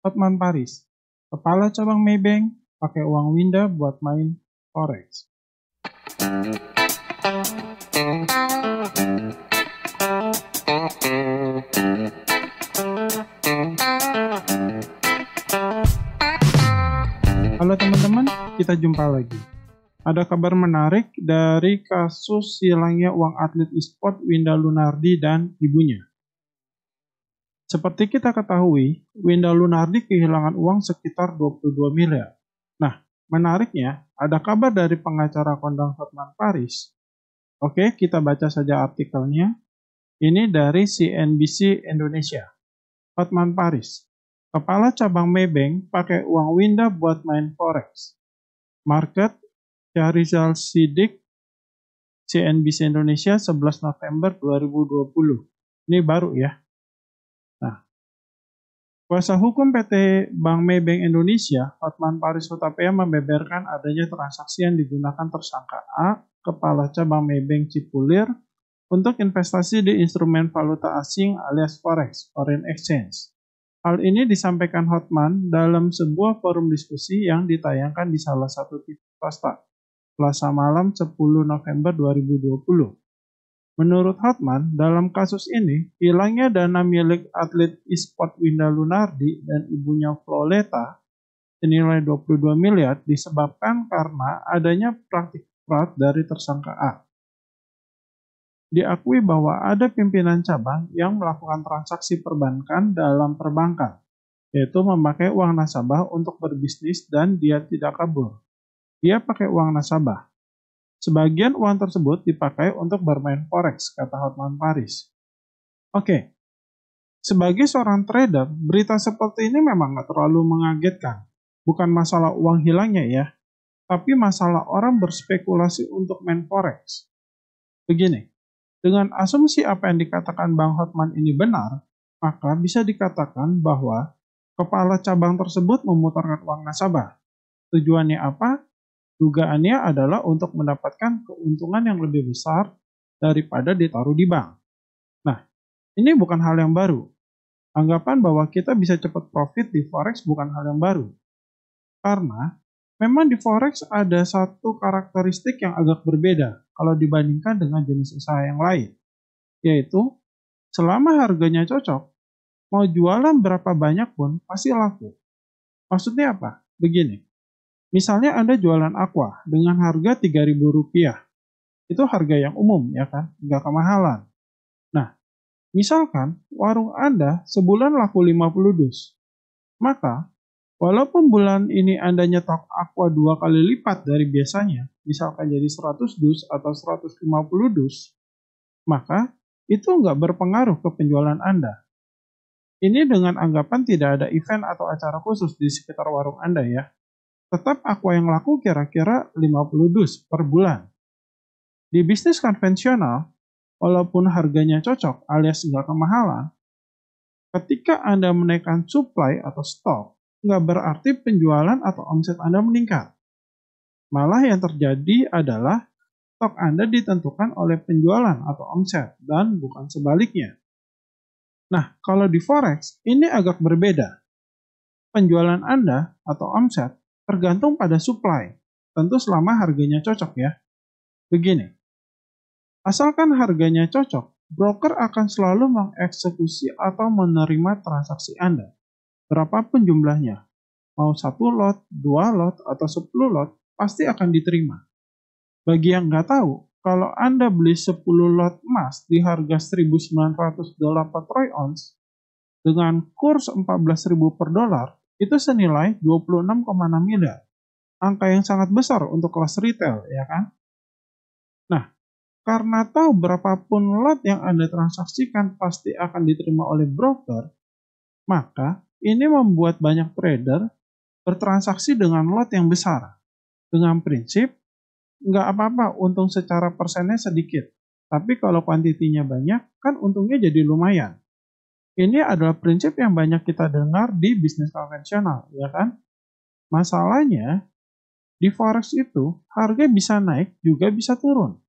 Hotman Paris, kepala cabang Maybank, pakai uang Winda buat main forex. Halo teman-teman, kita jumpa lagi. Ada kabar menarik dari kasus hilangnya uang atlet e-sport Winda Lunardi dan ibunya. Seperti kita ketahui, Winda Lunardi kehilangan uang sekitar 22 miliar. Nah, menariknya, ada kabar dari pengacara kondang Hotman Paris. Oke, kita baca saja artikelnya. Ini dari CNBC Indonesia. Hotman Paris, kepala cabang Maybank pakai uang Winda buat main forex. Market, Syahrizal Siddiq, CNBC Indonesia 11 November 2020. Ini baru ya. Nah, kuasa hukum PT Bank Maybank Indonesia, Hotman Paris Hutapea membeberkan adanya transaksi yang digunakan tersangka A, kepala cabang Maybank Cipulir, untuk investasi di instrumen valuta asing alias forex, foreign exchange. Hal ini disampaikan Hotman dalam sebuah forum diskusi yang ditayangkan di salah satu TV swasta, Selasa malam 10 November 2020. Menurut Hotman, dalam kasus ini, hilangnya dana milik atlet e-sport Winda Lunardi dan ibunya Floleta senilai 22 miliar disebabkan karena adanya praktik fraud dari tersangka A. Diakui bahwa ada pimpinan cabang yang melakukan transaksi perbankan dalam perbankan, yaitu memakai uang nasabah untuk berbisnis dan dia tidak kabur. Dia pakai uang nasabah. Sebagian uang tersebut dipakai untuk bermain forex, kata Hotman Paris. Oke, sebagai seorang trader, berita seperti ini memang nggak terlalu mengagetkan. Bukan masalah uang hilangnya ya, tapi masalah orang berspekulasi untuk main forex. Begini, dengan asumsi apa yang dikatakan Bang Hotman ini benar, maka bisa dikatakan bahwa kepala cabang tersebut memutarkan uang nasabah. Tujuannya apa? Dugaannya adalah untuk mendapatkan keuntungan yang lebih besar daripada ditaruh di bank. Nah, ini bukan hal yang baru. Anggapan bahwa kita bisa cepat profit di forex bukan hal yang baru. Karena memang di forex ada satu karakteristik yang agak berbeda kalau dibandingkan dengan jenis usaha yang lain. Yaitu, selama harganya cocok, mau jualan berapa banyak pun pasti laku. Maksudnya apa? Begini. Misalnya Anda jualan aqua dengan harga Rp3.000. Itu harga yang umum, ya kan? Nggak kemahalan. Nah, misalkan warung Anda sebulan laku 50 dus. Maka, walaupun bulan ini Anda nyetok aqua 2 kali lipat dari biasanya, misalkan jadi 100 dus atau 150 dus, maka itu nggak berpengaruh ke penjualan Anda. Ini dengan anggapan tidak ada event atau acara khusus di sekitar warung Anda ya. Tetap aqua yang laku kira-kira 50 dus per bulan. Di bisnis konvensional, walaupun harganya cocok alias nggak kemahalan, ketika Anda menaikkan supply atau stok, nggak berarti penjualan atau omset Anda meningkat. Malah yang terjadi adalah stok Anda ditentukan oleh penjualan atau omset dan bukan sebaliknya. Nah, kalau di forex, ini agak berbeda. Penjualan Anda atau omset tergantung pada supply, tentu selama harganya cocok ya. Begini, asalkan harganya cocok, broker akan selalu mengeksekusi atau menerima transaksi Anda. Berapapun jumlahnya, mau 1 lot, 2 lot, atau 10 lot, pasti akan diterima. Bagi yang nggak tahu, kalau Anda beli 10 lot emas di harga $1.900 per troy ounce, dengan kurs 14.000 per dolar, itu senilai 26,6 miliar. Angka yang sangat besar untuk kelas retail, ya kan? Nah, karena tahu berapapun lot yang Anda transaksikan pasti akan diterima oleh broker, maka ini membuat banyak trader bertransaksi dengan lot yang besar. Dengan prinsip, nggak apa-apa untung secara persennya sedikit. Tapi kalau kuantitinya banyak, kan untungnya jadi lumayan. Ini adalah prinsip yang banyak kita dengar di bisnis konvensional, ya kan? Masalahnya, di forex itu harga bisa naik juga bisa turun.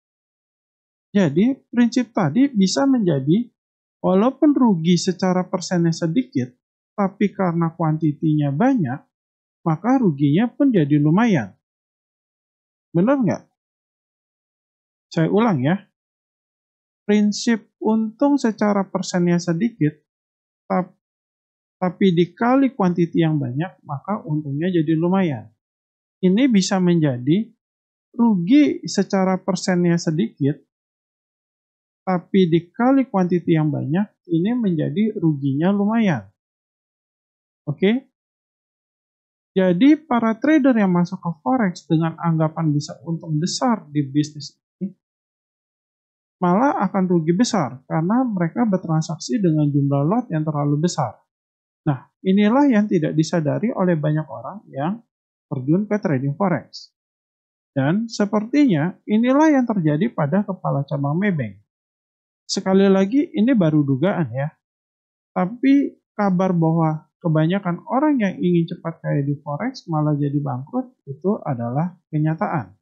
Jadi, prinsip tadi bisa menjadi walaupun rugi secara persennya sedikit, tapi karena kuantitinya banyak, maka ruginya pun jadi lumayan. Benar nggak? Saya ulang ya. Prinsip untung secara persennya sedikit, tapi dikali kuantiti yang banyak, maka untungnya jadi lumayan. Ini bisa menjadi rugi secara persennya sedikit, tapi dikali kuantiti yang banyak, ini menjadi ruginya lumayan. Oke? Jadi para trader yang masuk ke forex dengan anggapan bisa untung besar di bisnis ini, malah akan rugi besar karena mereka bertransaksi dengan jumlah lot yang terlalu besar. Nah, inilah yang tidak disadari oleh banyak orang yang terjun ke trading forex. Dan sepertinya inilah yang terjadi pada kepala cabang Maybank. Sekali lagi, ini baru dugaan ya. Tapi kabar bahwa kebanyakan orang yang ingin cepat kaya di forex malah jadi bangkrut, itu adalah kenyataan.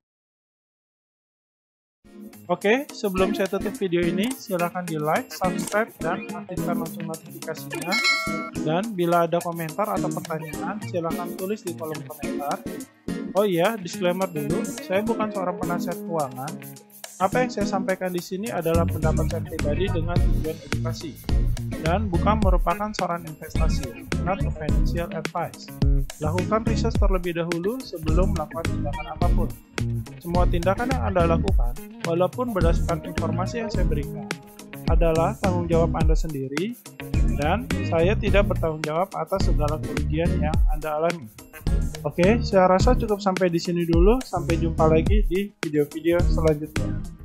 Oke, sebelum saya tutup video ini, silakan di like, subscribe, dan aktifkan lonceng notifikasinya. Dan bila ada komentar atau pertanyaan, silakan tulis di kolom komentar. Oh iya, disclaimer dulu, saya bukan seorang penasihat keuangan. Apa yang saya sampaikan di sini adalah pendapat saya pribadi dengan tujuan edukasi, dan bukan merupakan saran investasi, not a financial advice. Lakukan riset terlebih dahulu sebelum melakukan tindakan apapun. Semua tindakan yang Anda lakukan, walaupun berdasarkan informasi yang saya berikan, adalah tanggung jawab Anda sendiri, dan saya tidak bertanggung jawab atas segala kerugian yang Anda alami. Oke, saya rasa cukup sampai di sini dulu. Sampai jumpa lagi di video-video selanjutnya.